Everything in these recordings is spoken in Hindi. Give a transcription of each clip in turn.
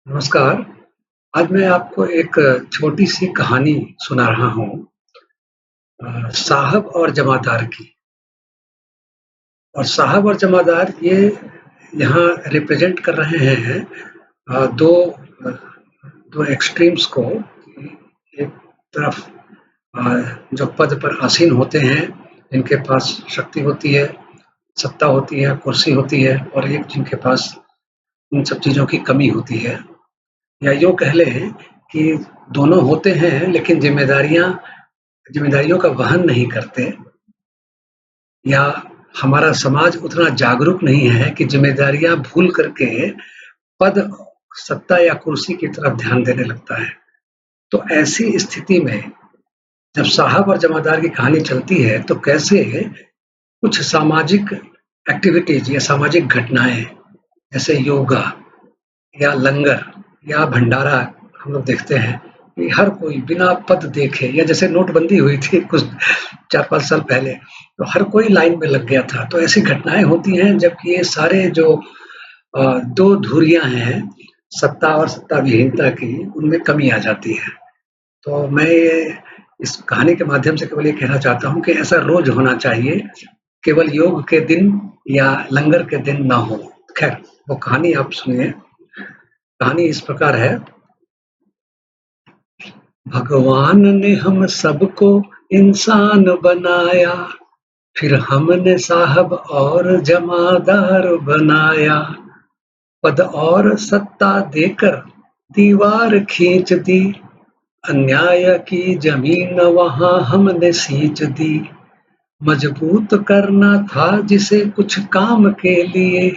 नमस्कार। आज मैं आपको एक छोटी-सी कहानी सुना रहा हूँ साहब और जमादार की। और साहब और जमादार ये यहाँ रिप्रेज़ेंट कर रहे हैं 2 अ, 2 एक्सट्रीम्स को। एक तरफ जो पद पर आसीन होते हैं, जिनके पास शक्ति होती है, सत्ता होती है, कुर्सी होती है और एक जिनके पास इन सब चीज़ों की कमी होती है। या यूँ कह लें कि दोनों होते हैं लेकिन ज़िम्मेदारियों का वहन नहीं करते या हमारा समाज उतना जागरूक नहीं है कि ज़िम्मेदारियाँ भूल करके पद, सत्ता या कुर्सी की तरफ ध्यान देने लगता है। तो ऐसी स्थिति में जब साहब और जमादार की कहानी चलती है तो कैसे कुछ सामाजिक एक्टिविटीज़ या सामाजिक घटनाएँ जैसे योगा या लंगर या भंडारा हम लोग देखते हैं कि हर कोई बिना पद देखे या जैसे नोटबंदी हुई थी कुछ 4-5 साल पहले, तो हर कोई लाइन में लग गया था। तो ऐसी घटनाएँ होती हैं जबकि ये सारे जो 2 धुरियाँ हैं, सत्ता और सत्ता विहीनता की, उनमें कमी आ जाती है। तो मैं ये इस कहानी के माध्यम से केवल ये कहना चाहता हूँ कि ऐसा रोज़ होना चाहिए, केवल योग के दिन या लंगर के दिन ना हो। खैर, वो कहानी आप सुनिए। कहानी इस प्रकार है। भगवान ने हम सबको इंसान बनाया, फिर हमने साहब और जमादार बनाया। पद और सत्ता देकर दीवार खींच दी, अन्याय की जमीन वहां हमने सींच दी। मजबूत करना था जिसे कुछ काम के लिए,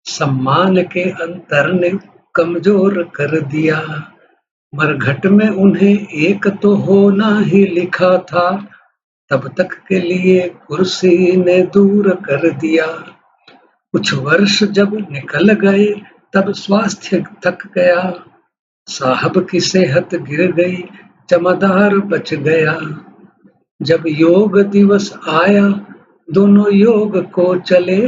सम्मान के अंतर ने कमजोर कर दिया। मरघट में उन्हें एक तो होना ही लिखा था, तब तक के लिए कुर्सी ने दूर कर दिया। कुछ वर्ष जब निकल गए तब स्वास्थ्य थक गया, साहब की सेहत गिर गई, जमादार बच गया। जब योग दिवस आया दोनों योग को चले,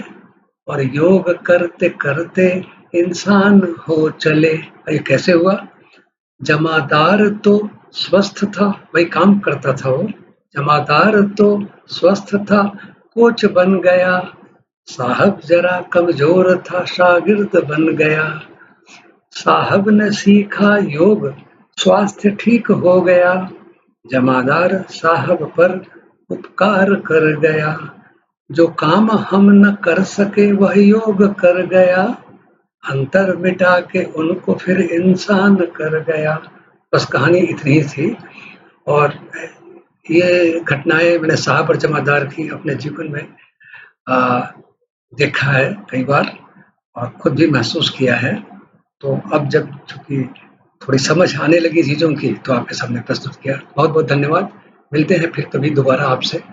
और योग करते करते इंसान हो चले। ये कैसे हुआ? जमादार तो स्वस्थ था, वही काम करता था वो। जमादार तो स्वस्थ था, कोच बन गया। साहब जरा कमजोर था, शागिर्द बन गया। साहब ने सीखा योग, स्वास्थ्य ठीक हो गया। जमादार साहब पर उपकार कर गया। जो काम हम न कर सके वह योग कर गया, अंतर मिटा के उनको फिर इंसान कर गया। बस कहानी इतनी ही थी। और ये घटनाएँ मैंने साहब और जमादार की अपने जीवन में अ, देखा है कई बार और खुद भी महसूस किया है। तो अब जब चूँकि थोड़ी समझ आने लगी चीज़ों की तो आपके सामने प्रस्तुत किया। बहुत-बहुत धन्यवाद। मिलते हैं फिर कभी दोबारा आपसे।